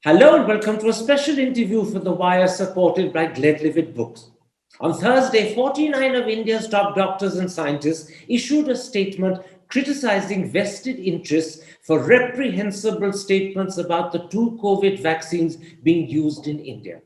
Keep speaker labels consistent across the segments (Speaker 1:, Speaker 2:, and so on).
Speaker 1: Hello and welcome to a special interview for The Wire supported by Gledlivet Books. On Thursday, 49 of India's top doctors and scientists issued a statement criticizing vested interests for reprehensible statements about the two COVID vaccines being used in India.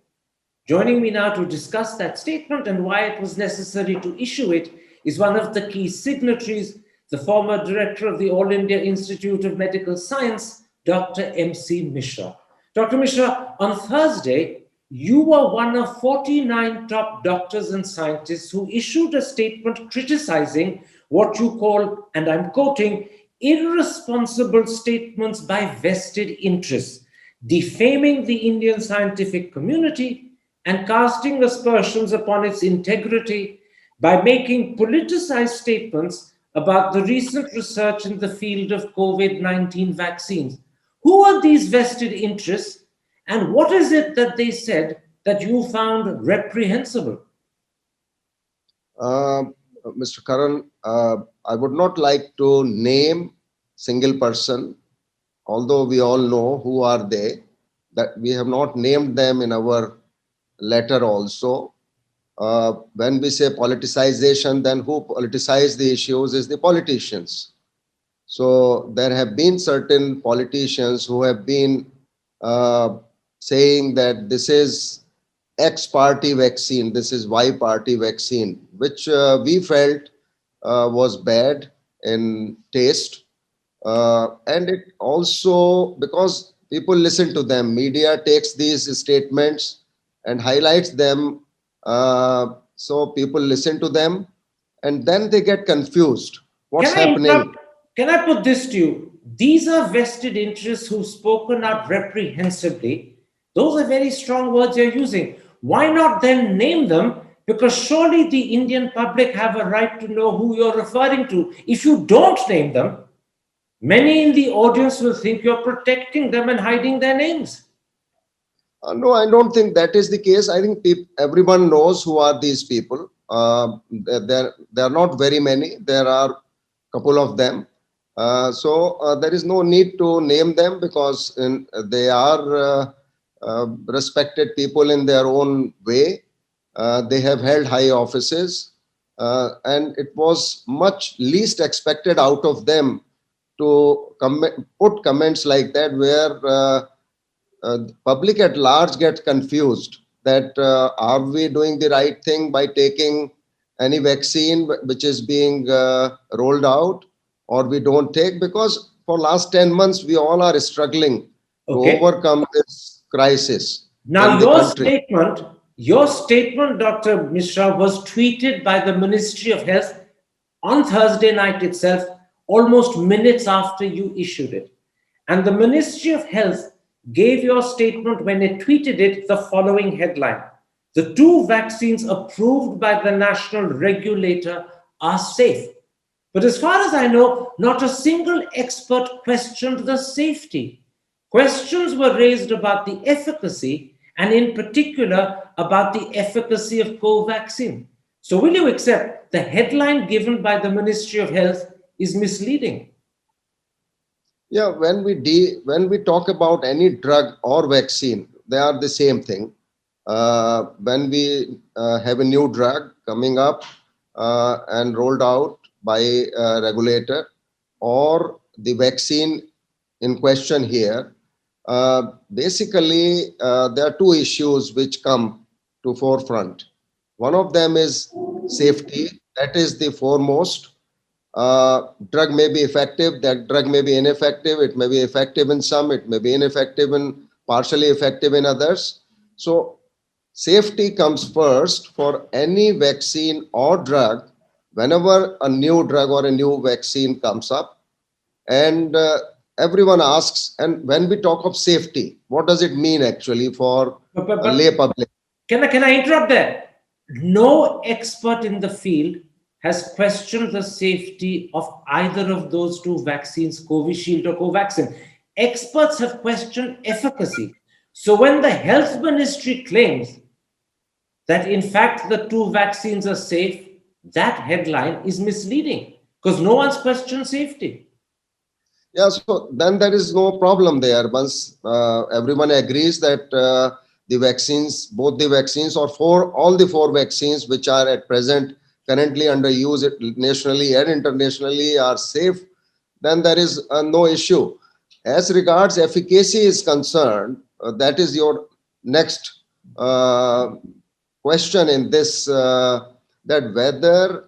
Speaker 1: Joining me now to discuss that statement and why it was necessary to issue it is one of the key signatories, the former director of the All India Institute of Medical Science, Dr. M.C. Mishra. Dr. Mishra, on Thursday, you were one of 49 top doctors and scientists who issued a statement criticizing what you call, and I'm quoting, irresponsible statements by vested interests, defaming the Indian scientific community and casting aspersions upon its integrity by making politicized statements about the recent research in the field of COVID-19 vaccines. Who are these vested interests, and what is it that they said that you found reprehensible?
Speaker 2: Uh, Mr. Karan, I would not like to name single person, although we all know who are they, that we have not named them in our letter also. When we say politicization, then who politicize the issues is the politicians. So there have been certain politicians who have been uh, saying that this is X party vaccine, this is Y party vaccine, which we felt was bad in taste. And it also, because people listen to them, media takes these statements and highlights them. So people listen to them and then they get confused. What's
Speaker 1: Can I
Speaker 2: happening?
Speaker 1: interrupt? Can I put this to you? These are vested interests who've spoken out reprehensibly. Those are very strong words you're using. Why not then name them? Because surely the Indian public have a right to know who you're referring to. If you don't name them, many in the audience will think you're protecting them and hiding their names.
Speaker 2: No, I don't think that is the case. I think everyone knows who are these people. There are not very many. There are a couple of them. So there is no need to name them because they are respected people in their own way. They have held high offices, and it was much least expected out of them to put comments like that where the public at large gets confused that are we doing the right thing by taking any vaccine which is being rolled out, or we don't take, because for last 10 months we all are struggling to
Speaker 1: Okay.
Speaker 2: overcome this crisis in
Speaker 1: Now,
Speaker 2: the country.
Speaker 1: your statement, Dr. Mishra, was tweeted by the Ministry of Health on Thursday night itself, almost minutes after you issued it. And the Ministry of Health gave your statement when it tweeted it the following headline: the two vaccines approved by the national regulator are safe. But as far as I know, not a single expert questioned the safety. Questions were raised about the efficacy, and in particular about the efficacy of Covaxin. So, will you accept the headline given by the Ministry of Health is misleading?
Speaker 2: Yeah, when we talk about any drug or vaccine, they are the same thing. When we have a new drug coming up and rolled out by a regulator, or the vaccine in question here, basically there are two issues which come to forefront. One of them is safety. That is the foremost. Drug may be effective, that drug may be ineffective, it may be effective in some, it may be ineffective and partially effective in others. So safety comes first for any vaccine or drug whenever a new drug or a new vaccine comes up. And everyone asks, and when we talk of safety, what does it mean actually for
Speaker 1: But, but,
Speaker 2: a
Speaker 1: but
Speaker 2: lay public?
Speaker 1: can I interrupt there? No expert in the field has questioned the safety of either of those two vaccines, Covishield or Covaxin. Experts have questioned efficacy. So when the health ministry claims that in fact the two vaccines are safe, that headline is misleading because no one's questioned safety.
Speaker 2: Yeah, so then there is no problem there. Once everyone agrees that the vaccines, both the vaccines or all the four vaccines which are at present currently under use nationally and internationally are safe, then there is no issue. As regards efficacy is concerned, that is your next uh, question in this, that whether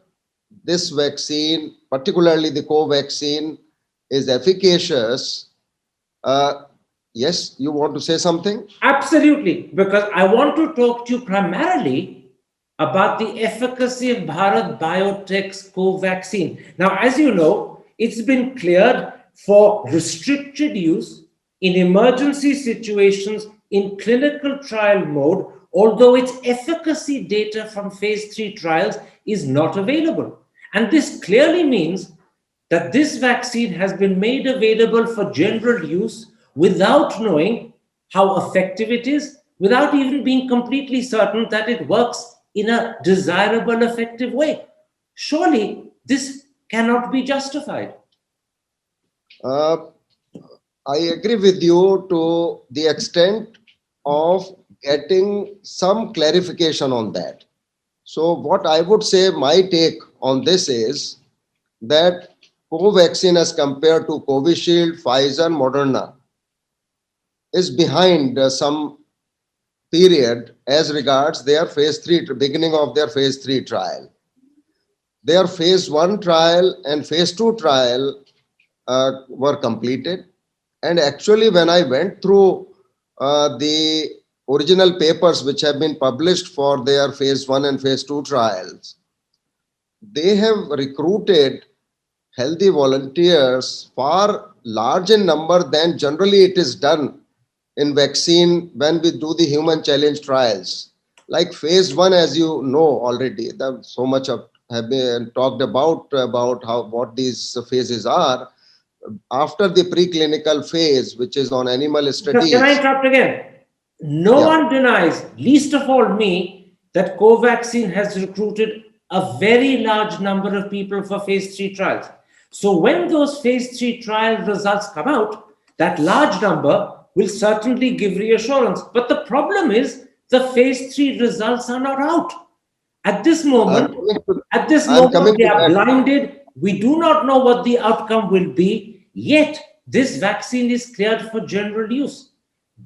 Speaker 2: this vaccine, particularly the Covaxin, is efficacious. Uh, yes, you want to say something?
Speaker 1: Absolutely, because I want to talk to you primarily about the efficacy of Bharat Biotech's Covaxin. Now, as you know, it's been cleared for restricted use in emergency situations in clinical trial mode, although its efficacy data from phase 3 trials is not available. And this clearly means that this vaccine has been made available for general use without knowing how effective it is, without even being completely certain that it works in a desirable, effective way. Surely this cannot be justified.
Speaker 2: Uh, I agree with you to the extent of getting some clarification on that. So, what I would say, my take on this is that Covaxin, as compared to Covishield, Pfizer, Moderna, is behind some period as regards their phase 3, beginning of their phase 3 trial. Their phase 1 trial and phase 2 trial were completed. And actually, when I went through the original papers which have been published for their phase 1 and phase 2 trials, they have recruited healthy volunteers far large in number than generally it is done in vaccine when we do the human challenge trials. Like phase 1, as you know already, so much of have been talked about how what these phases are. After the preclinical phase, which is on animal
Speaker 1: Can I
Speaker 2: studies.
Speaker 1: interrupt again? No
Speaker 2: Yeah.
Speaker 1: one denies, least of all me, that Covaxin has recruited a very large number of people for phase 3 trials. So when those phase 3 trial results come out, that large number will certainly give reassurance. But the problem is the phase 3 results are not out. At this
Speaker 2: I'm
Speaker 1: moment,
Speaker 2: coming to,
Speaker 1: at this
Speaker 2: I'm
Speaker 1: moment,
Speaker 2: coming
Speaker 1: we
Speaker 2: to
Speaker 1: are
Speaker 2: that.
Speaker 1: blinded. We do not know what the outcome will be. Yet, this vaccine is cleared for general use.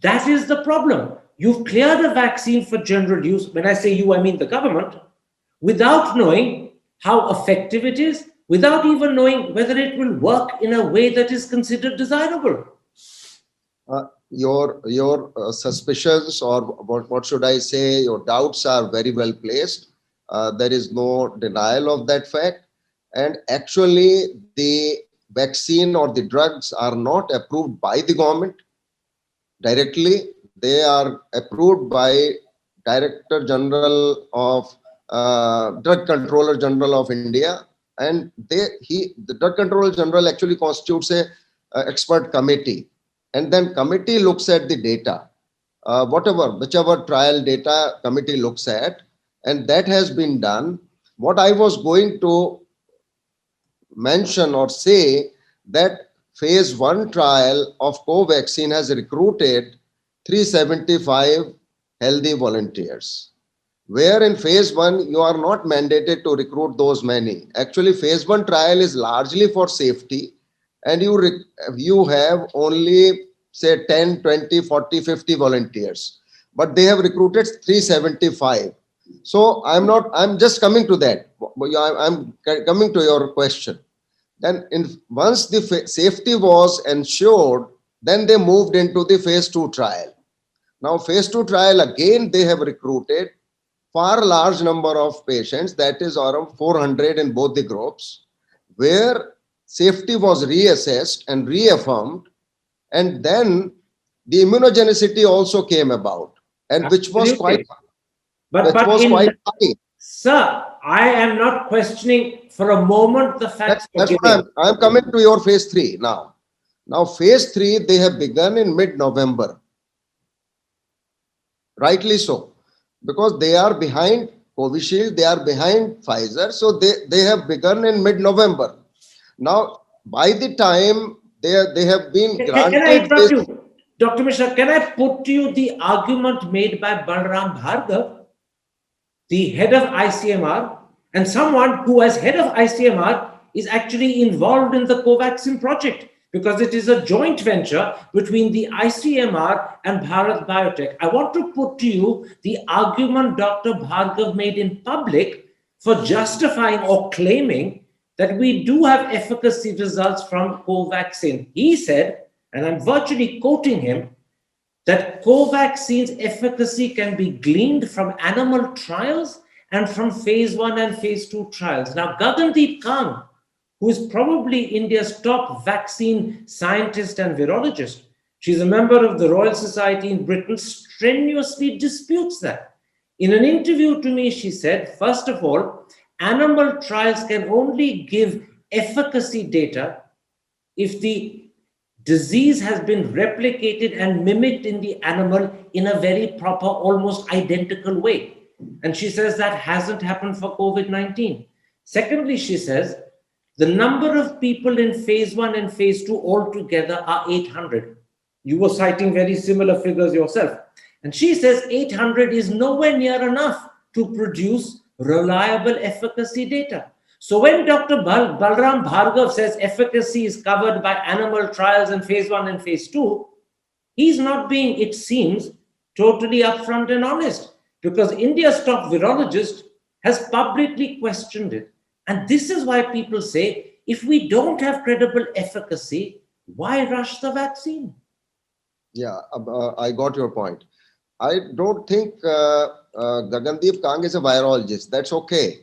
Speaker 1: That is the problem. You've cleared a vaccine for general use. When I say you, I mean the government, without knowing how effective it is, without even knowing whether it will work in a way that is considered desirable.
Speaker 2: Your suspicions, or what should I say, your doubts are very well placed. There is no denial of that fact. And actually, the vaccine or the drugs are not approved by the government directly. They are approved by Director General of Drug Controller General of India, and the Drug Controller General actually constitutes a expert committee, and then committee looks at the data, whichever trial data committee looks at, and that has been done. What I was going to mention or say that phase 1 trial of Covaxin has recruited 375 healthy volunteers. Where in phase 1, you are not mandated to recruit those many. Actually, phase 1 trial is largely for safety, and you have only say 10, 20, 40, 50 volunteers. But they have recruited 375. So I'm just coming to that. I'm coming to your question. Then, once the safety was ensured, then they moved into the phase 2 trial. Now, phase 2 trial, again, they have recruited far large number of patients, that is around 400 in both the groups, where safety was reassessed and reaffirmed, and then the immunogenicity also came about, and which was quite
Speaker 1: Absolutely. But in
Speaker 2: high.
Speaker 1: Sir, I am not questioning for a moment the facts you're
Speaker 2: That's why
Speaker 1: giving.
Speaker 2: I'm coming to your phase 3 now. Now, phase 3, they have begun in mid-November. Rightly so, because they are behind Covishield, they are behind Pfizer, so they have begun in mid-November. Now, by the time they have been
Speaker 1: Can I
Speaker 2: granted
Speaker 1: interrupt
Speaker 2: this.
Speaker 1: you? Dr. Mishra, can I put to you the argument made by Balram Bhargav, the head of ICMR, and someone who, as head of ICMR, is actually involved in the Covaxin project because it is a joint venture between the ICMR and Bharat Biotech. I want to put to you the argument Dr. Bhargav made in public for justifying or claiming that we do have efficacy results from Covaxin. He said, and I'm virtually quoting him, that Covaxin's efficacy can be gleaned from animal trials and from phase 1 and phase 2 trials. Now, Gagandeep Kang, who is probably India's top vaccine scientist and virologist, she's a member of the Royal Society in Britain, strenuously disputes that. In an interview to me, she said, first of all, animal trials can only give efficacy data if the disease has been replicated and mimicked in the animal in a very proper, almost identical way. And she says that hasn't happened for COVID-19. Secondly, she says the number of people in phase 1 and phase 2 altogether are 800. You were citing very similar figures yourself. And she says 800 is nowhere near enough to produce reliable efficacy data. So when Dr. Balram Bhargav says efficacy is covered by animal trials in phase 1 and phase 2, he's not being, it seems, totally upfront and honest, because India's top virologist has publicly questioned it. And this is why people say, if we don't have credible efficacy, why rush the vaccine?
Speaker 2: Yeah, I got your point. I don't think Gagandeep Kang is a virologist. That's okay.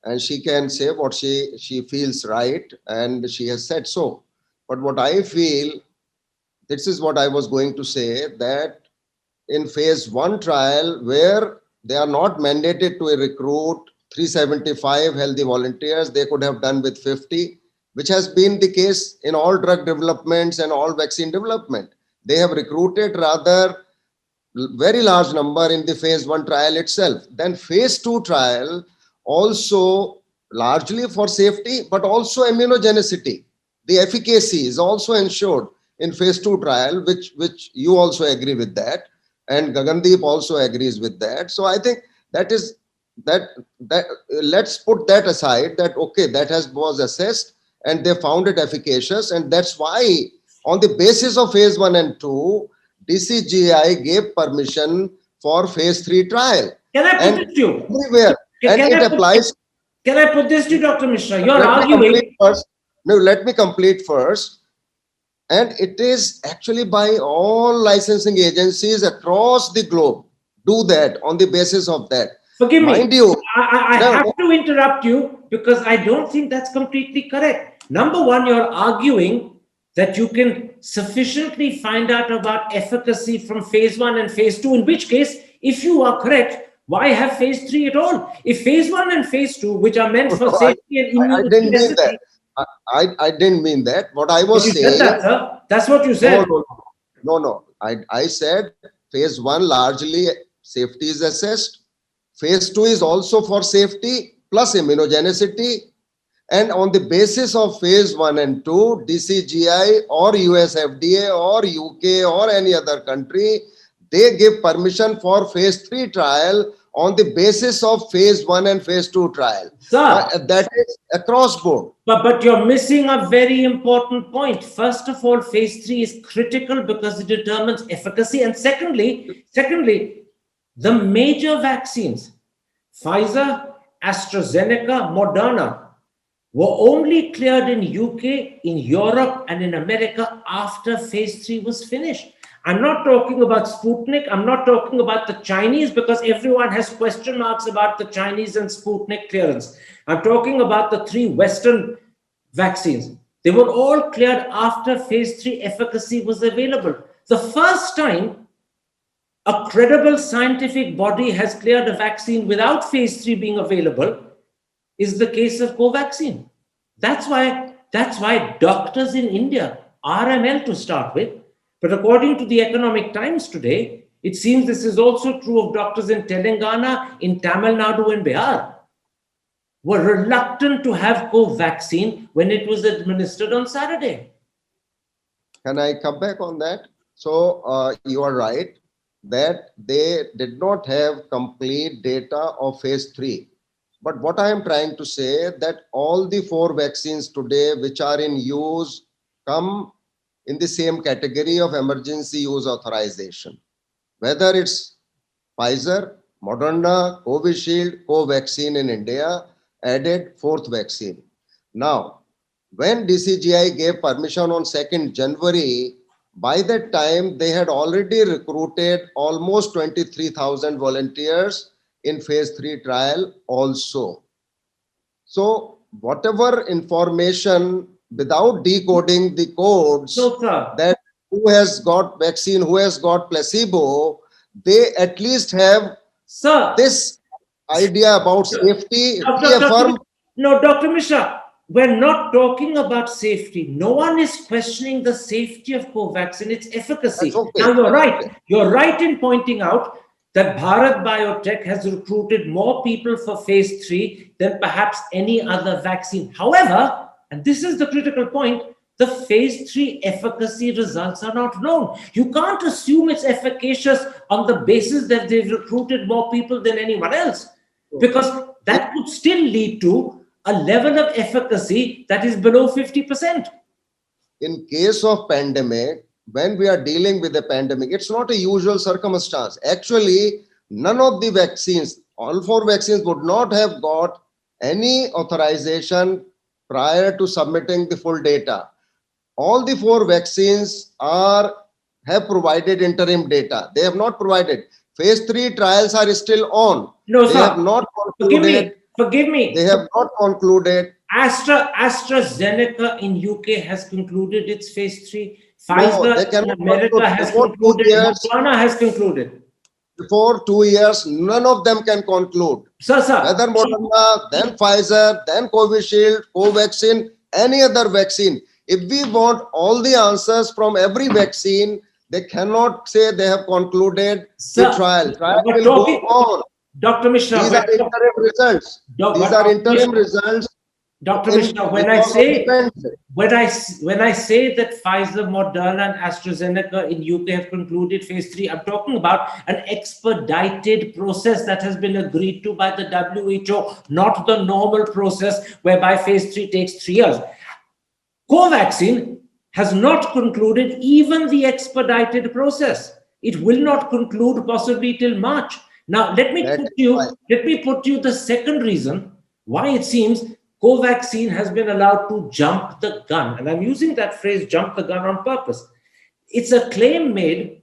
Speaker 2: And she can say what she feels right, and she has said so. But what I feel, this is what I was going to say, that in phase 1 trial, where they are not mandated to recruit 375 healthy volunteers, they could have done with 50, which has been the case in all drug developments and all vaccine development. They have recruited rather very large number in the phase 1 trial itself. Then phase 2 trial, also largely for safety, but also immunogenicity. The efficacy is also ensured in phase 2 trial, which you also agree with that, and Gagandeep also agrees with that. So I think that is that let's put that aside, that okay, that was assessed and they found it efficacious, and that's why on the basis of phase 1 and 2, DCGI gave permission for phase 3 trial.
Speaker 1: Can I put it to you?
Speaker 2: Everywhere. And it applies.
Speaker 1: Can I put this to you, Dr. Mishra? You're
Speaker 2: Let
Speaker 1: arguing.
Speaker 2: let me complete first. And it is actually by all licensing agencies across the globe do that on the basis of that.
Speaker 1: Forgive
Speaker 2: Mind
Speaker 1: me.
Speaker 2: you,
Speaker 1: I have to interrupt you because I don't think that's completely correct. Number one, you're arguing that you can sufficiently find out about efficacy from phase 1 and phase 2, in which case, if you are correct, why have phase 3 at all? If phase 1 and phase 2, which are meant for safety and immunity,
Speaker 2: I didn't mean that. I didn't mean that. What I was saying.
Speaker 1: Said that, sir. That's what you said.
Speaker 2: No. I said phase 1 largely safety is assessed. Phase 2 is also for safety plus immunogenicity. And on the basis of phase 1 and 2, DCGI or US FDA or UK or any other country, they give permission for phase 3 trial on the basis of phase 1 and phase 2 trial.
Speaker 1: Sir,
Speaker 2: that is across board.
Speaker 1: But you're missing a very important point. First of all, phase 3 is critical because it determines efficacy. And secondly, the major vaccines, Pfizer, AstraZeneca, Moderna, were only cleared in UK, in Europe, and in America after phase 3 was finished. I'm not talking about Sputnik. I'm not talking about the Chinese, because everyone has question marks about the Chinese and Sputnik clearance. I'm talking about the 3 Western vaccines. They were all cleared after phase 3 efficacy was available. The first time a credible scientific body has cleared a vaccine without phase 3 being available is the case of Covaxin. That's why doctors in India, RML to start with, but according to the Economic Times today, it seems this is also true of doctors in Telangana, in Tamil Nadu and Bihar, were reluctant to have Covaxin when it was administered on Saturday.
Speaker 2: Can I come back on that? So you are right that they did not have complete data of phase 3. But what I am trying to say that all the 4 vaccines today which are in use come in the same category of emergency use authorization. Whether it's Pfizer, Moderna, Covishield, Covaxin in India, added 4th vaccine. Now, when DCGI gave permission on 2nd January, by that time they had already recruited almost 23,000 volunteers in phase 3 trial also. So whatever information without decoding the codes
Speaker 1: No, sir.
Speaker 2: that who has got vaccine, who has got placebo, they at least have
Speaker 1: Sir,
Speaker 2: this idea about safety. If we affirm,
Speaker 1: no, Dr. Mishra, we're not talking about safety. No one is questioning the safety of Covaxin, its efficacy.
Speaker 2: that's okay.
Speaker 1: Now, you're
Speaker 2: That's
Speaker 1: right.
Speaker 2: okay.
Speaker 1: You're right in pointing out that Bharat Biotech has recruited more people for phase 3 than perhaps any other vaccine. However, and this is the critical point, the phase 3 efficacy results are not known. You can't assume it's efficacious on the basis that they've recruited more people than anyone else, because that could still lead to a level of efficacy that is below 50%.
Speaker 2: In case of pandemic, when we are dealing with a pandemic, it's not a usual circumstance. Actually, none of the vaccines, all 4 vaccines would not have got any authorization prior to submitting the full data. All the 4 vaccines have provided interim data. They have not provided. Phase 3 trials are still on.
Speaker 1: No,
Speaker 2: They
Speaker 1: sir.
Speaker 2: have not concluded.
Speaker 1: Forgive me.
Speaker 2: They have not concluded.
Speaker 1: AstraZeneca in UK has concluded its phase 3.
Speaker 2: No,
Speaker 1: Pfizer
Speaker 2: they
Speaker 1: in
Speaker 2: cannot
Speaker 1: America
Speaker 2: conclude.
Speaker 1: has
Speaker 2: Before 2
Speaker 1: concluded.
Speaker 2: years,
Speaker 1: Moderna has concluded.
Speaker 2: before 2 years, none of them can conclude.
Speaker 1: Sir,
Speaker 2: Whether Moderna, then Pfizer, then Covishield, Covaxin, any other vaccine. If we want all the answers from every vaccine, they cannot say they have concluded the trial. Trial
Speaker 1: we're
Speaker 2: will go
Speaker 1: talking-
Speaker 2: on.
Speaker 1: Dr. Mishra,
Speaker 2: These are interim results. These are interim results.
Speaker 1: Dr.
Speaker 2: in-
Speaker 1: Mishra, when I
Speaker 2: because of
Speaker 1: say
Speaker 2: the pandemic.
Speaker 1: when I say that Pfizer, Moderna, and AstraZeneca in UK have concluded phase 3, I'm talking about an expedited process that has been agreed to by the WHO, not the normal process whereby phase 3 takes 3 years. Covaxin has not concluded even the expedited process. It will not conclude possibly till March. Now, let me put you the second reason why it seems Covaxin has been allowed to jump the gun. And I'm using that phrase, jump the gun, on purpose. It's a claim made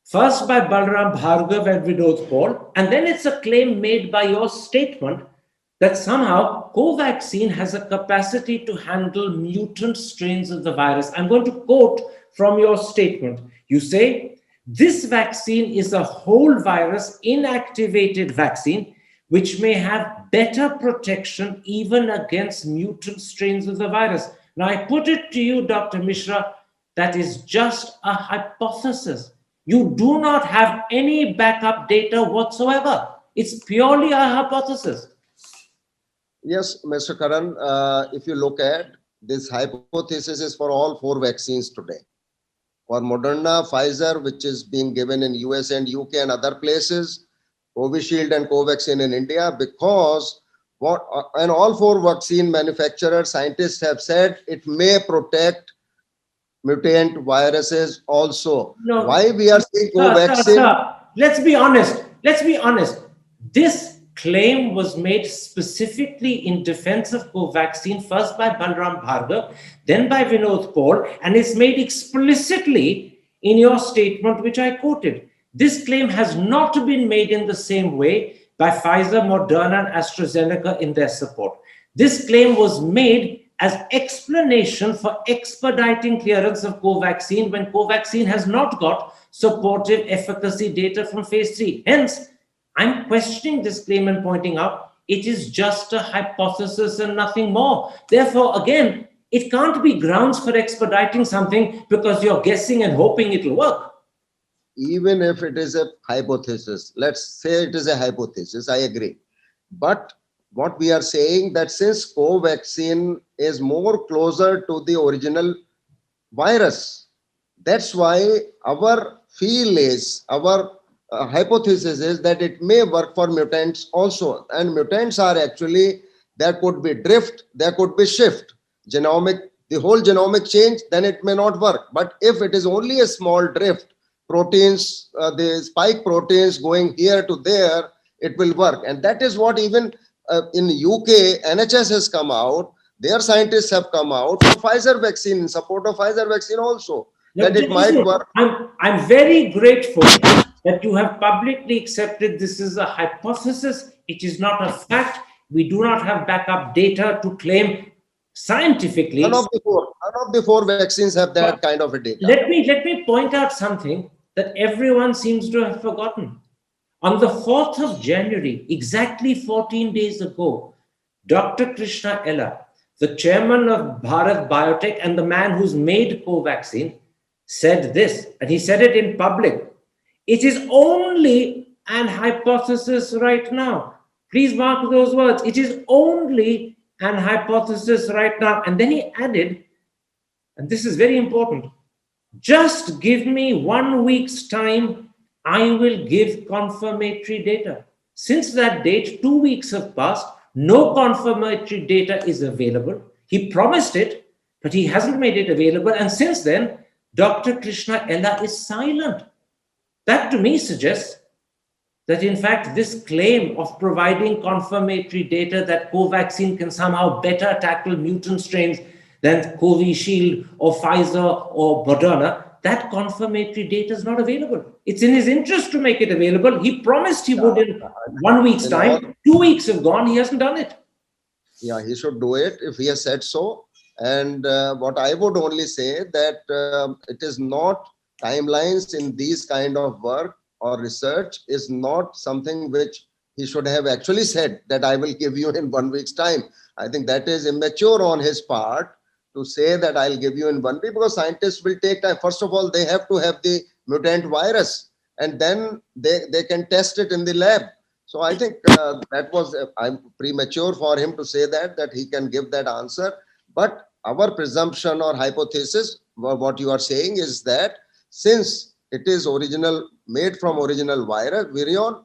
Speaker 1: first by Balram Bhargav and Vinod Paul, and then it's a claim made by your statement that somehow Covaxin has a capacity to handle mutant strains of the virus. I'm going to quote from your statement. You say, this vaccine is a whole virus inactivated vaccine which may have better protection even against mutant strains of the virus. Now, I put it to you, Dr. Mishra, that is just a hypothesis. You do not have any backup data whatsoever. It's purely a hypothesis.
Speaker 2: Yes, Mr. Karan, if you look at this hypothesis is for all 4 vaccines today. For Moderna, Pfizer, which is being given in US and UK and other places, Covishield and Covaxin in India, because and all 4 vaccine manufacturers, scientists have said it may protect mutant viruses also.
Speaker 1: No.
Speaker 2: Why we are saying Covaxin?
Speaker 1: Sir, let's be honest. This claim was made specifically in defense of Covaxin, first by Balram Bhargav, then by Vinod Paul, and it's made explicitly in your statement, which I quoted. This claim has not been made in the same way by Pfizer, Moderna, and AstraZeneca in their support. This claim was made as explanation for expediting clearance of Covaxin when Covaxin has not got supportive efficacy data from phase 3. Hence, I'm questioning this claim and pointing out it is just a hypothesis and nothing more. Therefore, again, it can't be grounds for expediting something because you're guessing and hoping it'll work.
Speaker 2: Even if it is a hypothesis, let's say it is a hypothesis, I agree. But what we are saying that since Covaxin is more closer to the original virus, That's why our feel is, our hypothesis is that it may work for mutants also. And mutants are actually, there could be drift, there could be shift. Genomic, the whole genomic change, then it may not work. But if it is only a small drift, proteins, the spike proteins going here to there, it will work. And that is what even in UK, NHS has come out, their scientists have come out for Pfizer vaccine, in support of Pfizer vaccine also, that it might work.
Speaker 1: I'm very grateful that you have publicly accepted this is a hypothesis. It is not a fact. We do not have backup data to claim scientifically.
Speaker 2: None of the four vaccines have that kind of a data.
Speaker 1: Let me point out something that everyone seems to have forgotten. On the 4th of January, exactly 14 days ago, Dr. Krishna Ella, the chairman of Bharat Biotech and the man who's made Covaxin, said this, and he said it in public. It is only an hypothesis right now. Please mark those words. It is only an hypothesis right now. And then he added, and this is very important, just give me 1 week's time, I will give confirmatory data. Since that date, 2 weeks have passed. No confirmatory data is available. He promised it, but he hasn't made it available. And since then, Dr. Krishna Ella is silent. That to me suggests that in fact, this claim of providing confirmatory data that Covaxin can somehow better tackle mutant strains than Covishield or Pfizer or Moderna, that confirmatory data is not available. It's in his interest to make it available. He promised he would in 1 week's time. 2 weeks have gone, he hasn't done it.
Speaker 2: Yeah, he should do it if he has said so. And what I would only say that it is not timelines in these kind of work or research is not something which he should have actually said that I will give you in 1 week's time. I think that is immature on his part to say that I'll give you in 1 week, because scientists will take time. First of all, they have to have the mutant virus and then they can test it in the lab. So I think that was premature for him to say that he can give that answer. But our presumption or hypothesis, what you are saying is that since it is made from original virion,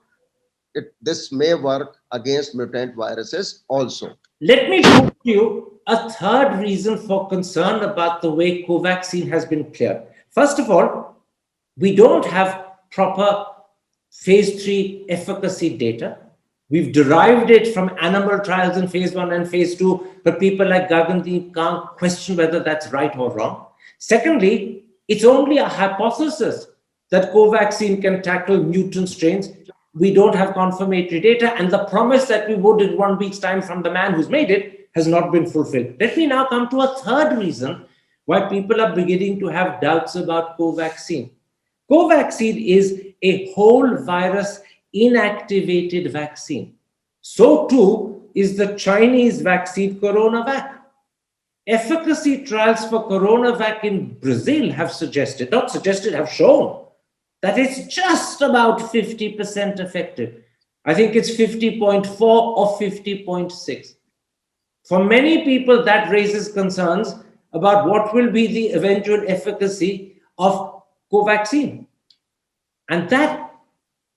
Speaker 2: this may work against mutant viruses also.
Speaker 1: Let me put to you a third reason for concern about the way Covaxin has been cleared. First of all, we don't have proper phase 3 efficacy data. We've derived it from animal trials in phase 1 and phase 2, but people like Gagandeep can't question whether that's right or wrong. Secondly, it's only a hypothesis that Covaxin can tackle mutant strains. We don't have confirmatory data, and the promise that we would in 1 week's time from the man who's made it has not been fulfilled. Let me now come to a third reason why people are beginning to have doubts about Covaxin. Covaxin is a whole virus inactivated vaccine. So too is the Chinese vaccine CoronaVac. Efficacy trials for CoronaVac in Brazil have have shown that it's just about 50% effective. I think it's 50.4 or 50.6. For many people, that raises concerns about what will be the eventual efficacy of Covaxin. And that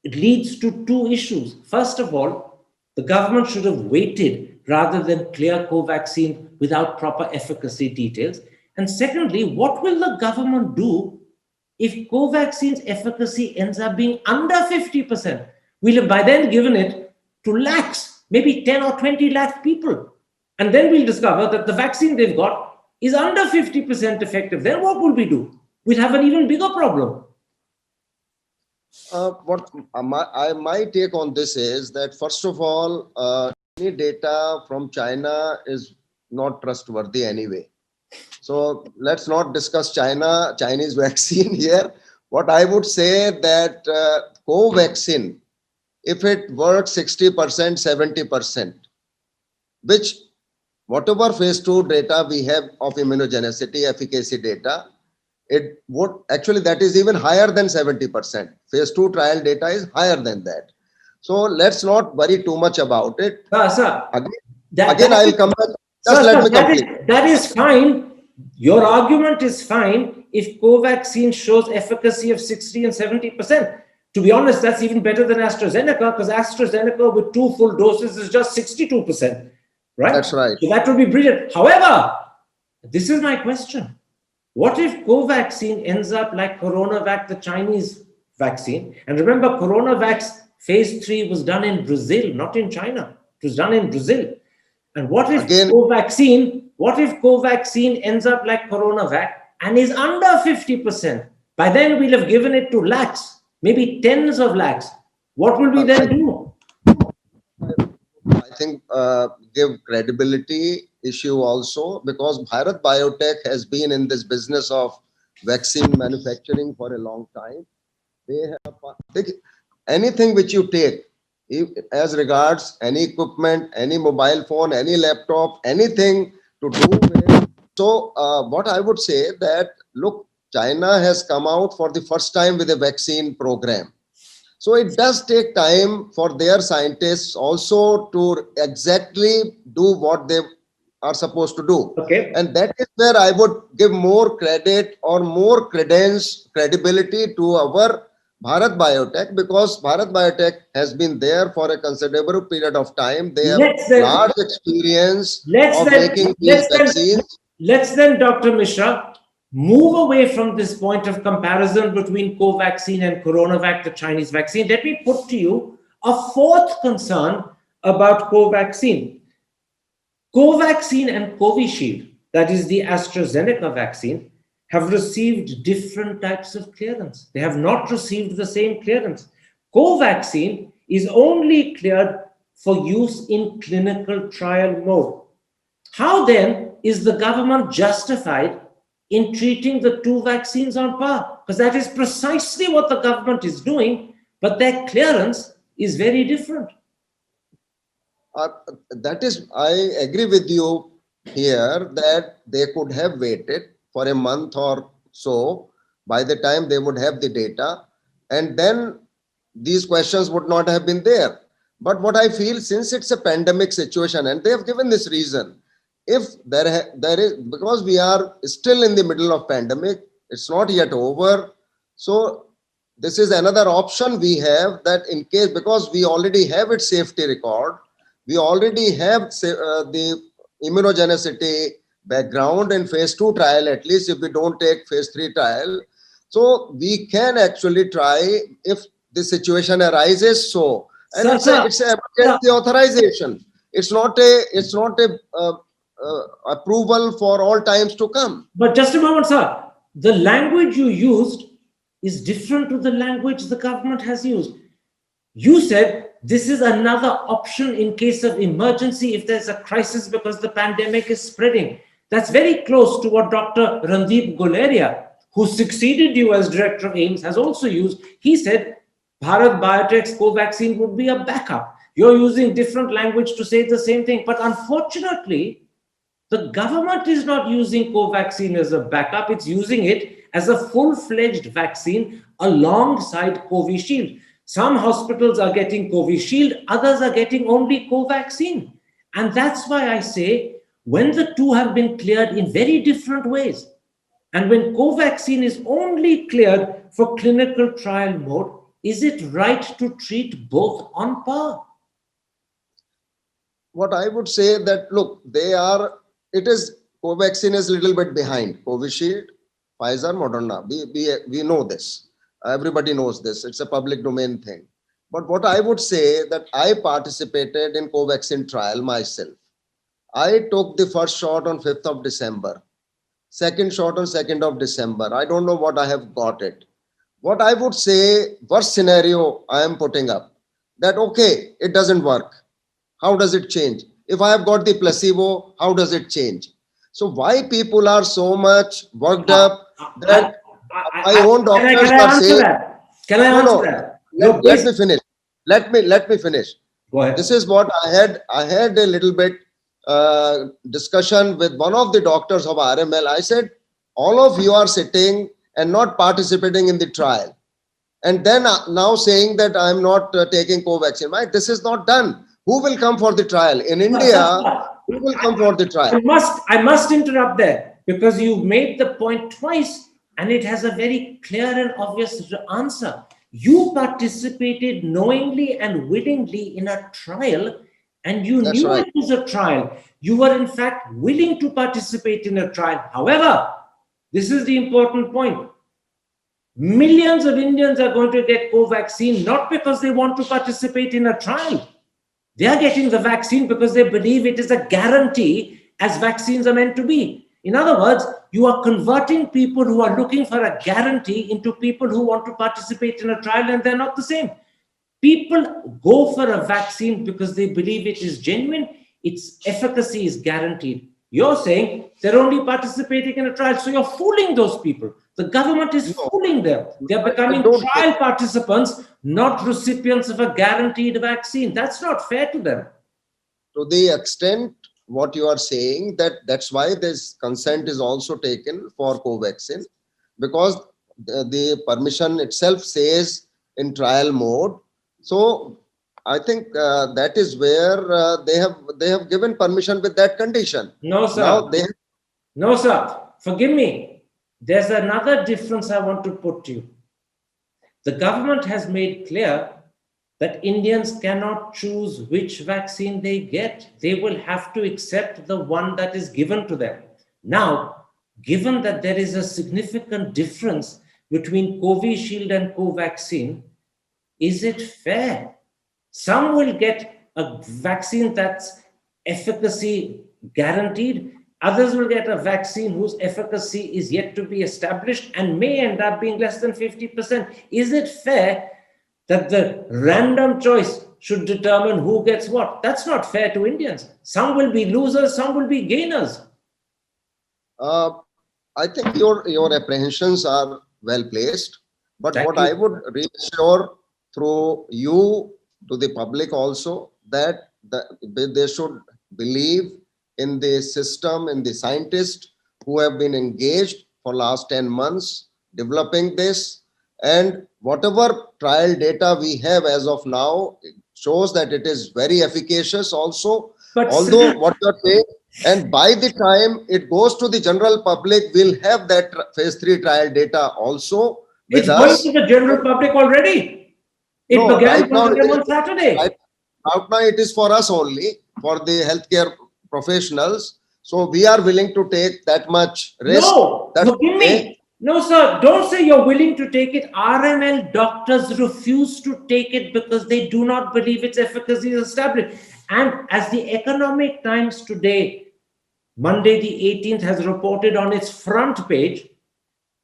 Speaker 1: leads to two issues. First of all, the government should have waited rather than clear Covaxin without proper efficacy details. And secondly, what will the government do if Covaxin's efficacy ends up being under 50%? We'll have by then given it to lakhs, maybe 10 or 20 lakh people. And then we'll discover that the vaccine they've got is under 50% effective. Then what will we do? We'll have an even bigger problem.
Speaker 2: My take on this is that, first of all, any data from China is not trustworthy anyway. So let's not discuss Chinese vaccine here. What I would say that Covaxin, if it works 60%, 70%, which whatever phase 2 data we have of immunogenicity, efficacy data, it would actually, that is even higher than 70%. Phase 2 trial data is higher than that. So let's not worry too much about it.
Speaker 1: Sir,
Speaker 2: again I'll come back. Just let me complete.
Speaker 1: That is fine. Your argument is fine if Covaxin shows efficacy of 60 and 70%. To be honest, that's even better than AstraZeneca, because AstraZeneca with 2 full doses is just 62%, right?
Speaker 2: That's right.
Speaker 1: So that would be brilliant. However, this is my question. What if Covaxin ends up like CoronaVac, the Chinese vaccine? And remember, CoronaVac's phase 3 was done in Brazil, not in China. It was done in Brazil. And what if Covaxin ends up like CoronaVac and is under 50%? By then we'll have given it to lakhs, maybe tens of lakhs. What will we then do?
Speaker 2: I think give credibility issue also, because Bharat Biotech has been in this business of vaccine manufacturing for a long time. Anything which you take, as regards any equipment, any mobile phone, any laptop, anything to do with. So what I would say that, look, China has come out for the first time with a vaccine program. So it does take time for their scientists also to exactly do what they are supposed to do.
Speaker 1: Okay.
Speaker 2: And that is where I would give more credit or more credibility to our Bharat Biotech, because Bharat Biotech has been there for a considerable period of time. They have large experience of making these vaccines.
Speaker 1: Let's then, Dr. Mishra, move away from this point of comparison between Covaxin and CoronaVac, the Chinese vaccine. Let me put to you a fourth concern about Covaxin. Covaxin and Covishield, that is the AstraZeneca vaccine, have received different types of clearance. They have not received the same clearance. Covaxin is only cleared for use in clinical trial mode. How then is the government justified in treating the two vaccines on par? Because that is precisely what the government is doing, but their clearance is very different.
Speaker 2: That is, I agree with you here that they could have waited for a month or so. By the time they would have the data, and then these questions would not have been there. But what I feel, since it's a pandemic situation, and they have given this reason, if there is, because we are still in the middle of pandemic, it's not yet over. So this is another option we have, that in case, because we already have its safety record, we already have the immunogenicity background in phase 2 trial, at least if we don't take phase 3 trial. So we can actually try if the situation arises. So, and it's a emergency authorization. It's not a approval for all times to come.
Speaker 1: But just a moment, sir. The language you used is different to the language the government has used. You said this is another option in case of emergency if there's a crisis because the pandemic is spreading. That's very close to what Dr. Randeep Guleria, who succeeded you as director of AIIMS, has also used. He said Bharat Biotech's Covaxin would be a backup. You're using different language to say the same thing. But unfortunately, the government is not using Covaxin as a backup. It's using it as a full-fledged vaccine alongside Covishield. Some hospitals are getting Covishield, others are getting only Covaxin. And that's why I say, when the two have been cleared in very different ways, and when Covaxin is only cleared for clinical trial mode, is it right to treat both on par?
Speaker 2: What I would say that, look, Covaxin is a little bit behind Covishield, Pfizer, Moderna. We know this. Everybody knows this. It's a public domain thing. But what I would say that I participated in Covaxin trial myself. I took the first shot on 5th of December, second shot on 2nd of December. I don't know what I have got it. What I would say, worst scenario I am putting up, that okay, it doesn't work. How does it change? If I have got the placebo, how does it change? So why people are so much worked up that my own doctors are saying,
Speaker 1: can I answer that?
Speaker 2: Let me finish. Let me finish.
Speaker 1: Go ahead.
Speaker 2: This is what I had a little bit discussion with one of the doctors of RML. I said, all of you are sitting and not participating in the trial, and then now saying that I'm not taking Covaxin. Right? This is not done. Who will come for the trial in India? Who will come for the trial?
Speaker 1: I must interrupt there, because you made the point twice and it has a very clear and obvious answer. You participated knowingly and willingly in a trial, and you
Speaker 2: That's
Speaker 1: knew
Speaker 2: right.
Speaker 1: it was a trial. You were, in fact, willing to participate in a trial. However, this is the important point. Millions of Indians are going to get Covaxin not because they want to participate in a trial. They are getting the vaccine because they believe it is a guarantee, as vaccines are meant to be. In other words, you are converting people who are looking for a guarantee into people who want to participate in a trial, and they're not the same. People go for a vaccine because they believe it is genuine, its efficacy is guaranteed. You're saying they're only participating in a trial, so you're fooling those people. The government is
Speaker 2: No,
Speaker 1: fooling them. They're
Speaker 2: I
Speaker 1: becoming
Speaker 2: don't think.
Speaker 1: trial participants, not recipients of a guaranteed vaccine. That's not fair to them.
Speaker 2: To the extent what you are saying, that's why this consent is also taken for Covaxin, because the permission itself says in trial mode. So I think that is where they have given permission with that condition.
Speaker 1: No, sir.
Speaker 2: Now they
Speaker 1: No, sir. Forgive me. There's another difference I want to put to you. The government has made clear that Indians cannot choose which vaccine they get. They will have to accept the one that is given to them. Now, given that there is a significant difference between Covishield and Covaxin, is it fair? Some will get a vaccine that's efficacy guaranteed. Others will get a vaccine whose efficacy is yet to be established and may end up being less than 50%. Is it fair that the random choice should determine who gets what? That's not fair to Indians. Some will be losers, some will be gainers.
Speaker 2: uh, I think your apprehensions are well placed, but
Speaker 1: Thank
Speaker 2: what I
Speaker 1: you.
Speaker 2: would reassure through you to the public also, that they should believe in the system, in the scientists who have been engaged for last 10 months developing this, and whatever trial data we have as of now shows that it is very efficacious also.
Speaker 1: But
Speaker 2: Although
Speaker 1: sir,
Speaker 2: what you are saying, and by the time it goes to the general public, we'll have that phase 3 trial data also
Speaker 1: it's
Speaker 2: with
Speaker 1: going to
Speaker 2: us.
Speaker 1: the general public already. It
Speaker 2: No,
Speaker 1: began
Speaker 2: right
Speaker 1: for
Speaker 2: now it
Speaker 1: them
Speaker 2: is
Speaker 1: on Saturday.
Speaker 2: right, right now it is for us only, for the healthcare professionals. So we are willing to take that much risk.
Speaker 1: No,
Speaker 2: That's
Speaker 1: forgive
Speaker 2: okay.
Speaker 1: me. No, sir, don't say you're willing to take it. RML doctors refuse to take it because they do not believe its efficacy is established. And as the Economic Times today, Monday the 18th, has reported on its front page,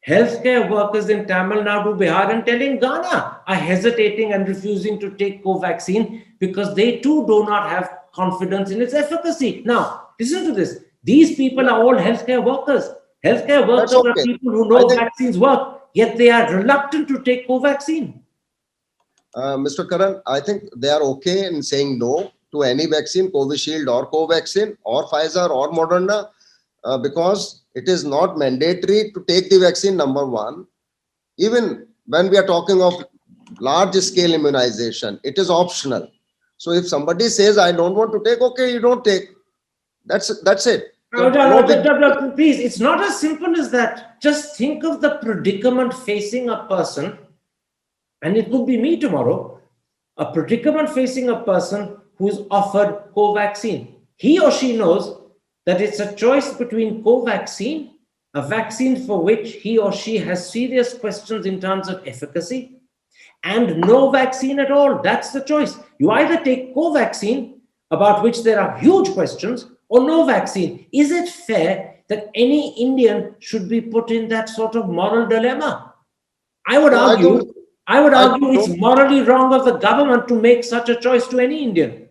Speaker 1: healthcare workers in Tamil Nadu, Bihar, and Telangana are hesitating and refusing to take Covaxin because they too do not have confidence in its efficacy. Now, listen to this. These people are all healthcare workers. Healthcare
Speaker 2: That's
Speaker 1: workers are
Speaker 2: okay.
Speaker 1: people who
Speaker 2: I
Speaker 1: know
Speaker 2: think,
Speaker 1: vaccines work, yet they are reluctant to take Covaxin.
Speaker 2: Mr. Karan, I think they are okay in saying no to any vaccine, Covishield or Covaxin or Pfizer or Moderna, because it is not mandatory to take the vaccine, number one. Even when we are talking of large scale immunization, it is optional. So if somebody says, I don't want to take, okay, you don't take. That's it. So no big deal.
Speaker 1: Please, it's not as simple as that. Just think of the predicament facing a person, and it could be me tomorrow, a predicament facing a person who's offered Covaxin. He or she knows that it's a choice between Covaxin, a vaccine for which he or she has serious questions in terms of efficacy, and no vaccine at all. That's the choice. You either take Covaxin, about which there are huge questions, or no vaccine. Is it fair that any Indian should be put in that sort of moral dilemma? I would
Speaker 2: No,
Speaker 1: argue, I would
Speaker 2: I
Speaker 1: argue it's
Speaker 2: don't,
Speaker 1: morally wrong of the government to make such a choice to any Indian.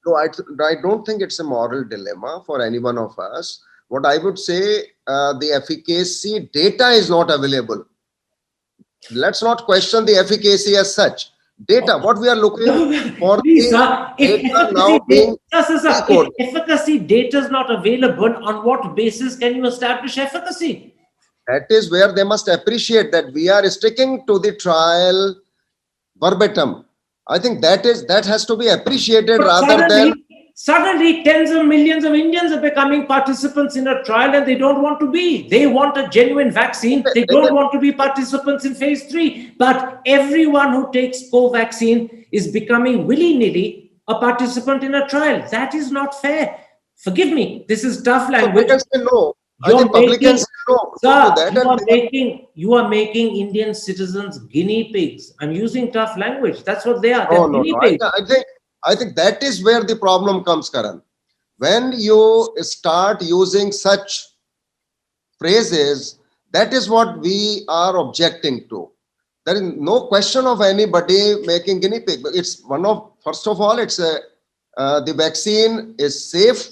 Speaker 2: no, I don't think it's a moral dilemma for any one of us. What I would say, the efficacy data is not available. Let's not question the efficacy as such. Data, what we are looking for,
Speaker 1: Please,
Speaker 2: the
Speaker 1: sir,
Speaker 2: data now being
Speaker 1: if
Speaker 2: decoded.
Speaker 1: efficacy data is not available, on what basis can you establish efficacy?
Speaker 2: That is where they must appreciate that we are sticking to the trial verbatim. I think that has to be appreciated
Speaker 1: But
Speaker 2: rather than
Speaker 1: Suddenly, tens of millions of Indians are becoming participants in a trial and they don't want to be. They want a genuine vaccine. They don't want to be participants in phase 3. But everyone who takes Covaxin is becoming willy-nilly a participant in a trial. That is not fair. Forgive me. This is tough
Speaker 2: So
Speaker 1: language.
Speaker 2: publicans say no. I
Speaker 1: You're
Speaker 2: think publicans say no to
Speaker 1: Sir,
Speaker 2: that.
Speaker 1: you are making Indian citizens guinea pigs. I'm using tough language. That's what they are. They're
Speaker 2: No.
Speaker 1: guinea pigs.
Speaker 2: I think that is where the problem comes, Karan. When you start using such phrases, that is what we are objecting to. There is no question of anybody making guinea pig. It's first of all, it's the vaccine is safe.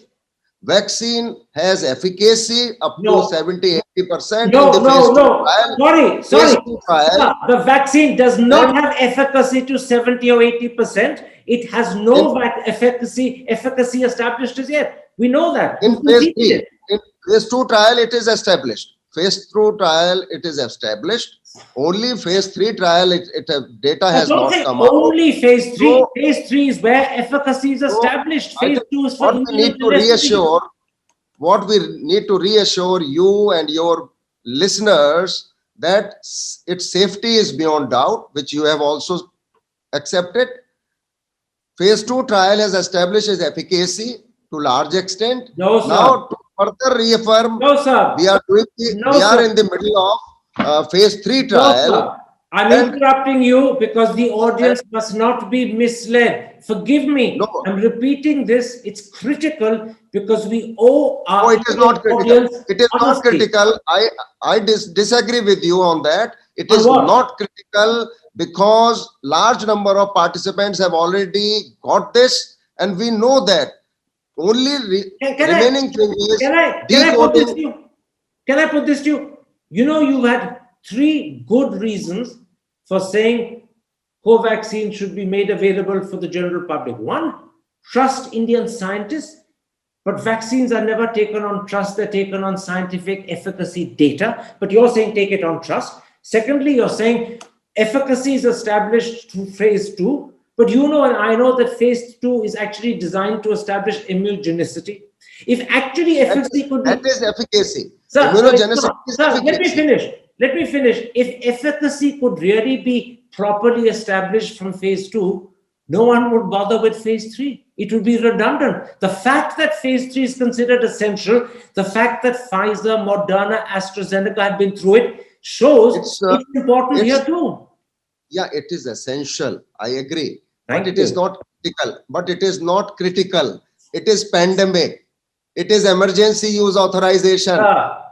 Speaker 2: Vaccine has efficacy up
Speaker 1: No.
Speaker 2: to 70-80%
Speaker 1: No,
Speaker 2: in the phase 2 trial.
Speaker 1: Sorry.
Speaker 2: Phase 2 trial.
Speaker 1: Sir, the vaccine does not have efficacy to 70 or 80%. It has no efficacy established as yet. We know that.
Speaker 2: In phase 2 trial, it is established. Phase 2 trial, it is established. Only phase 3 trial, data has not come out.
Speaker 1: Only phase 3.
Speaker 2: So,
Speaker 1: phase 3 is where efficacy is established. Phase 2 is for
Speaker 2: what we need to reassure you and your listeners that its safety is beyond doubt, which you have also accepted. Phase 2 trial has established its efficacy to large extent.
Speaker 1: No, sir.
Speaker 2: Now, to further reaffirm,
Speaker 1: No, sir.
Speaker 2: we are in the middle of phase 3 trial.
Speaker 1: No, I'm interrupting you because the audience must not be misled. Forgive me.
Speaker 2: No.
Speaker 1: I'm repeating this. It's critical because we owe our
Speaker 2: No, it is not critical.
Speaker 1: audience
Speaker 2: It is not
Speaker 1: honesty.
Speaker 2: critical. I disagree with you on that. It
Speaker 1: On
Speaker 2: is
Speaker 1: what?
Speaker 2: not critical because large number of participants have already got this, and we know that. Only remaining thing is
Speaker 1: Can I put this to you? Can I put this to you? You know, you've had 3 good reasons for saying Covaxin should be made available for the general public. 1, trust Indian scientists, but vaccines are never taken on trust. They're taken on scientific efficacy data. But you're saying take it on trust. Secondly, you're saying efficacy is established through phase 2. But you know, and I know that phase 2 is actually designed to establish immunogenicity. If actually efficacy could be...
Speaker 2: That is efficacy.
Speaker 1: Sir,
Speaker 2: Immunogenicity is
Speaker 1: sir,
Speaker 2: efficacy.
Speaker 1: let me finish. If efficacy could really be properly established from phase 2, no one would bother with phase 3. It would be redundant. The fact that phase 3 is considered essential, the fact that Pfizer, Moderna, AstraZeneca have been through it, shows it's important here too.
Speaker 2: Yeah, it is essential. I agree.
Speaker 1: Thank
Speaker 2: but it
Speaker 1: you.
Speaker 2: is not critical. But it is not critical. It is pandemic. It is emergency use authorization.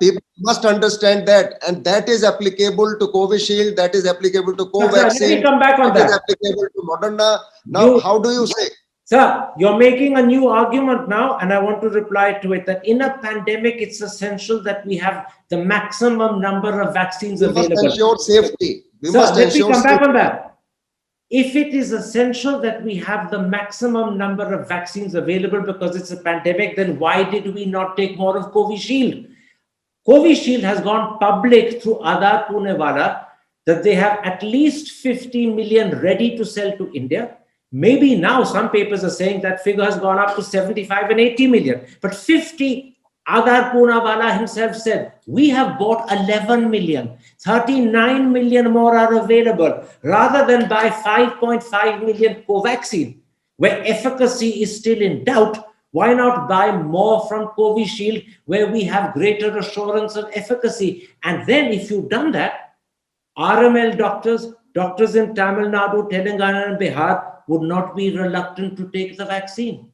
Speaker 2: People must understand that, and that is applicable to Covishield. That is applicable to Covaxin.
Speaker 1: Let me come back on that.
Speaker 2: It is applicable to Moderna. Now, how do you say?
Speaker 1: Sir, you're making a new argument now, and I want to reply to it that in a pandemic, it's essential that we have the maximum number of vaccines available.
Speaker 2: We must ensure safety.
Speaker 1: Let me come back on that. If it is essential that we have the maximum number of vaccines available because it's a pandemic, then why did we not take more of Covishield? Covishield has gone public through Aadhar Poonewala that they have at least 50 million ready to sell to India. Maybe now some papers are saying that figure has gone up to 75 and 80 million. But 50, Aadhar Poonewala himself said, we have bought 11 million. 39 million more are available. Rather than buy 5.5 million Covaxin, where efficacy is still in doubt, why not buy more from Covishield, where we have greater assurance of efficacy? And then if you've done that, RML doctors in Tamil Nadu, Telangana and Bihar would not be reluctant to take the vaccine.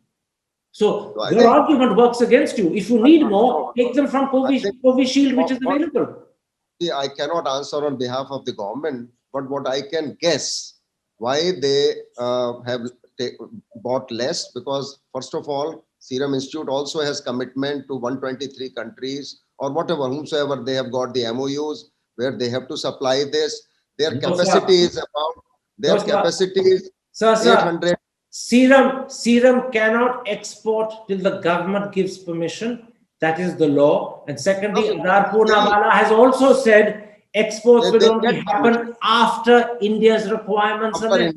Speaker 1: So your argument works against you. If you need more, take them from Covishield, which is available.
Speaker 2: I cannot answer on behalf of the government, but what I can guess why they have bought less, because first of all, Serum Institute also has commitment to 123 countries or whatever, whomsoever they have got the MOUs where they have to supply this. Their capacity is about, capacity is 800.
Speaker 1: Serum cannot export till the government gives permission. That is the law. And secondly, Aadhar Poonewala has also said exports will only happen after India's requirements are met.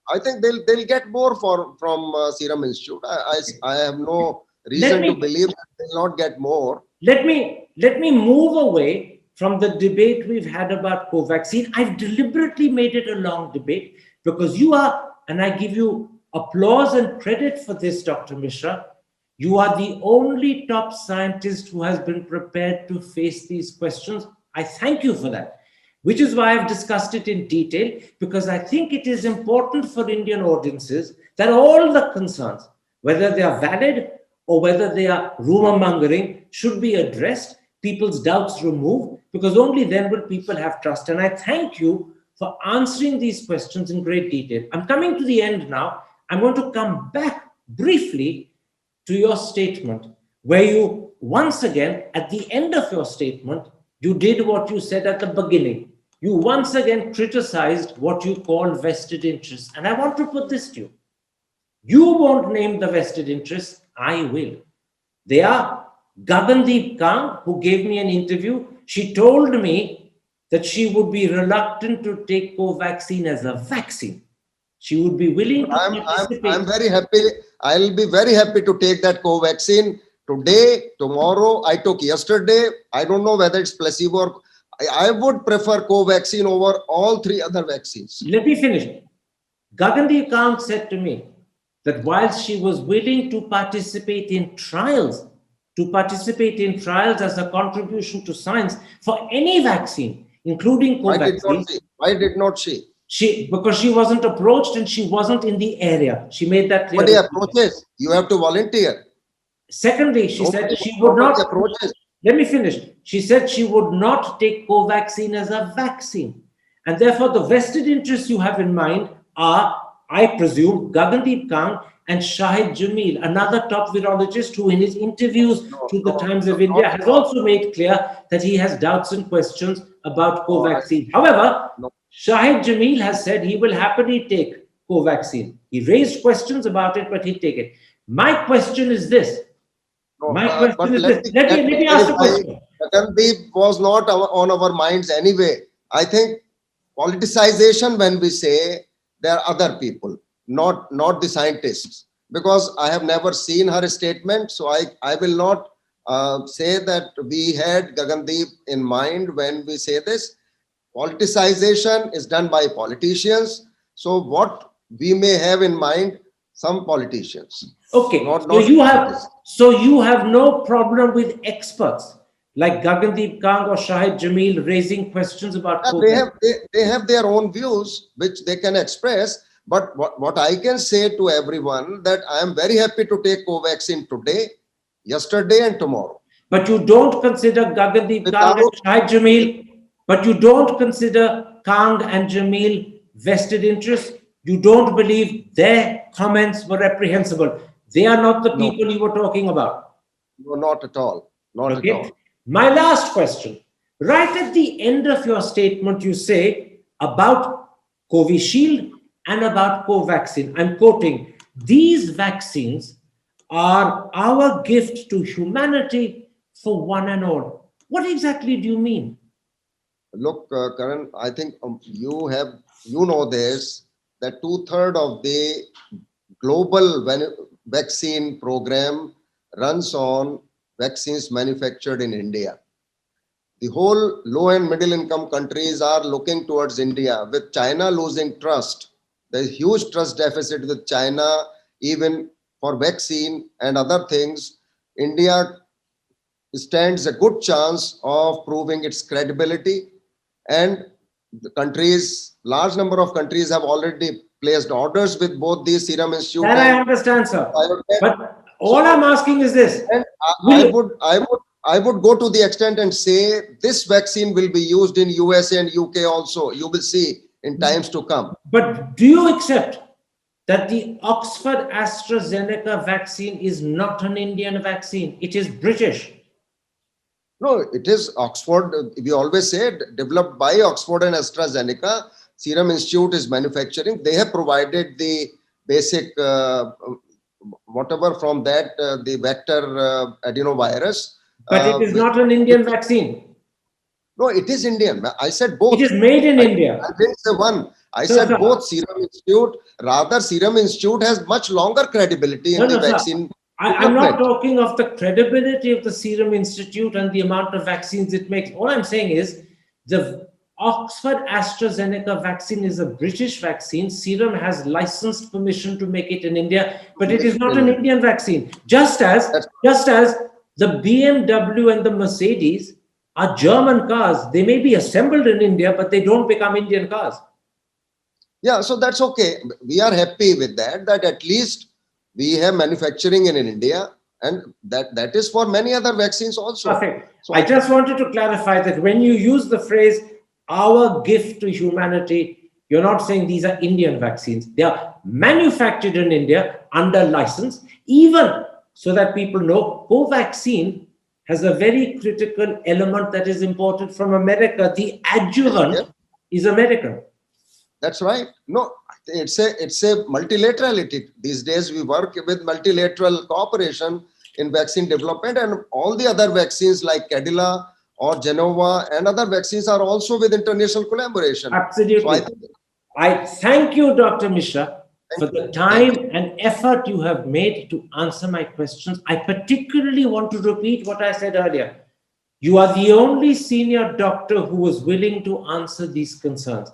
Speaker 2: I think they'll get more from Serum Institute. I have no reason
Speaker 1: me-
Speaker 2: to believe that they'll not get more.
Speaker 1: Let me move away from the debate we've had about Covaxin. I've deliberately made it a long debate because you are, and I give you applause and credit for this, Dr. Mishra. You are the only top scientist who has been prepared to face these questions. I thank you for that, which is why I've discussed it in detail, because I think it is important for Indian audiences that all the concerns, whether they are valid or whether they are rumor mongering, should be addressed, people's doubts removed, because only then will people have trust. And I thank you for answering these questions in great detail. I'm coming to the end now. I'm going to come back briefly to your statement, where you once again, at the end of your statement, you did what you said at the beginning. You once again criticized what you call vested interests. And I want to put this to you. You won't name the vested interests, I will. They are Gagandeep Kang, who gave me an interview. She told me that she would be reluctant to take Covaxin as a vaccine. She would be willing to participate.
Speaker 2: I'm very happy. I'll be very happy to take that Covaxin today, tomorrow. I took yesterday. I don't know whether it's placebo or I would prefer Covaxin over all three other vaccines.
Speaker 1: Let me finish. Gagandeep Kang said to me that whilst she was willing to participate in trials as a contribution to science for any vaccine, including Covaxin.
Speaker 2: Why did not she?
Speaker 1: Because she wasn't approached and she wasn't in the area. She made that clear.
Speaker 2: But the approaches, you have to volunteer.
Speaker 1: Secondly, she said she would not. Let me finish. She said she would not take Covaxin as a vaccine. And therefore, the vested interests you have in mind are, I presume, Gagandeep Kang and Shahid Jamil, another top virologist who in his interviews to the Times of India has also made clear that he has doubts and questions about Covaxin. However, Shahid Jamil has said he will happily take Covaxin. He raised questions about it, but he'll take it. My question is this. Let me ask a question.
Speaker 2: Gagandeep was not on our minds anyway. I think politicization, when we say there are other people, not the scientists, because I have never seen her statement. So I will not say that we had Gagandeep in mind when we say this. Politicization is done by politicians. So what we may have in mind, some politicians.
Speaker 1: Okay, so you have no problem with experts like Gagandeep Kang or Shahid Jamil raising questions about
Speaker 2: COVID? They have their own views which they can express. But what I can say to everyone that I am very happy to take Covaxin today, yesterday, and tomorrow.
Speaker 1: But you don't consider Gagandeep Kang and Shahid Jamil. But you don't consider Kang and Jamil vested interests. You don't believe their comments were reprehensible. They are not the people you were talking about.
Speaker 2: No, not at all. Not at all.
Speaker 1: My last question. Right at the end of your statement, you say about Covishield and about Covaxin. I'm quoting, these vaccines are our gift to humanity for one and all. What exactly do you mean?
Speaker 2: Look, Karan, I think you know this, that 2/3 of the global vaccine program runs on vaccines manufactured in India. The whole low and middle income countries are looking towards India, with China losing trust. There's huge trust deficit with China, even for vaccine and other things. India stands a good chance of proving its credibility. And the countries, large number of countries have already placed orders with both these Serum Institute.
Speaker 1: That I understand, sir. But all I'm asking is this.
Speaker 2: And I would go to the extent and say this vaccine will be used in USA and UK also. You will see in times to come.
Speaker 1: But do you accept that the Oxford AstraZeneca vaccine is not an Indian vaccine? It is British.
Speaker 2: No, it is Oxford. We always say developed by Oxford and AstraZeneca. Serum Institute is manufacturing. They have provided the basic, whatever from that, the vector adenovirus.
Speaker 1: But it is not an Indian vaccine.
Speaker 2: No, it is Indian. I said both.
Speaker 1: It is made in India.
Speaker 2: I didn't say one. I
Speaker 1: So,
Speaker 2: said
Speaker 1: sir,
Speaker 2: both Serum Institute, rather Serum Institute has much longer credibility
Speaker 1: no,
Speaker 2: in the
Speaker 1: no, sir.
Speaker 2: vaccine
Speaker 1: I'm not
Speaker 2: development.
Speaker 1: talking of the credibility of the Serum Institute and the amount of vaccines it makes. All I'm saying is the Oxford AstraZeneca vaccine is a British vaccine. Serum has licensed permission to make it in India, but it is not an Indian vaccine. Just as the BMW and the Mercedes are German cars. They may be assembled in India, but they don't become Indian cars.
Speaker 2: Yeah, so that's okay. We are happy with that, that at least we have manufacturing in India, and that is for many other vaccines also.
Speaker 1: Perfect.
Speaker 2: So
Speaker 1: I just wanted to clarify that when you use the phrase our gift to humanity, you're not saying these are Indian vaccines. They are manufactured in India under license, even so that people know Covaxin has a very critical element that is imported from America. The adjuvant
Speaker 2: yeah,
Speaker 1: is American.
Speaker 2: that's right. No, it's a multilaterality. These days we work with multilateral cooperation in vaccine development, and all the other vaccines like Cadila or Genova and other vaccines are also with international collaboration. So
Speaker 1: Absolutely.
Speaker 2: I think,
Speaker 1: I thank you, Dr. Mishra, for the
Speaker 2: thank
Speaker 1: time
Speaker 2: you.
Speaker 1: and effort you have made to answer my questions. I particularly want to repeat what I said earlier. You are the only senior doctor who was willing to answer these concerns.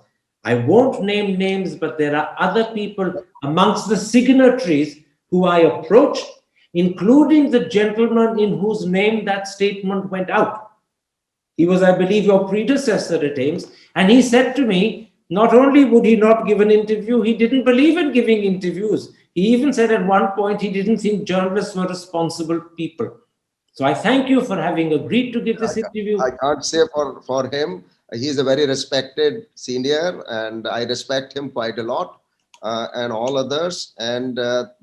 Speaker 1: I won't name names, but there are other people amongst the signatories who I approached, including the gentleman in whose name that statement went out. He was, I believe, your predecessor at AIMS. And he said to me, not only would he not give an interview, he didn't believe in giving interviews. He even said at one point he didn't think journalists were responsible people. So I thank you for having agreed to give this interview.
Speaker 2: I can't say for him. He's a very respected senior, and I respect him quite a lot, and all others. And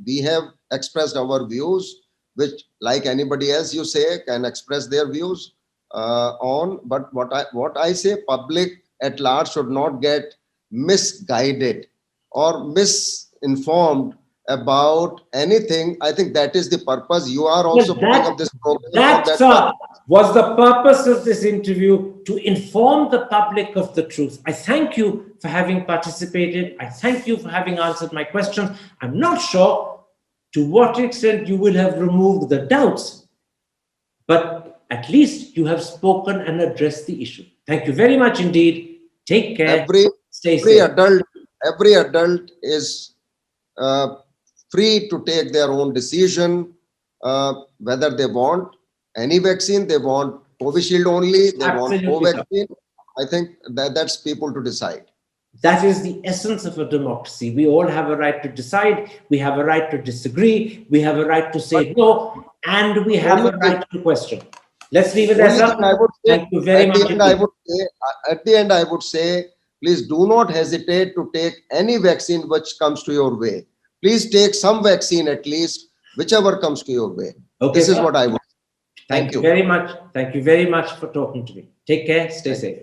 Speaker 2: we have expressed our views, which, like anybody else, you say, can express their views on. But what I say, public at large should not get misguided or misinformed about anything. I think that is the purpose. You are also
Speaker 1: Well,
Speaker 2: putting up this program for
Speaker 1: that,
Speaker 2: that
Speaker 1: sir,
Speaker 2: purpose.
Speaker 1: was the purpose of this interview, to inform the public of the truth. I thank you for having participated. I thank you for having answered my questions. I'm not sure to what extent you will have removed the doubts, but at least you have spoken and addressed the issue. Thank you very much indeed. Take care. Stay safe.
Speaker 2: Every adult is free to take their own decision, whether they want any vaccine, they want Covishield only, they
Speaker 1: Absolutely,
Speaker 2: want
Speaker 1: sir.
Speaker 2: Covaxin. I think that's people to decide.
Speaker 1: That is the essence of a democracy. We all have a right to decide. We have a right to disagree. We have a right to say no, and we have a right to question. Let's leave it there,
Speaker 2: Only
Speaker 1: sir.
Speaker 2: thing I would say,
Speaker 1: Thank you very much.
Speaker 2: at the end, I would say, please do not hesitate to take any vaccine which comes to your way. Please take some vaccine at least, whichever comes to your way.
Speaker 1: Okay,
Speaker 2: This is
Speaker 1: sir.
Speaker 2: what I would say.
Speaker 1: Thank you very much. Thank you very much for talking to me. Take care. Stay safe.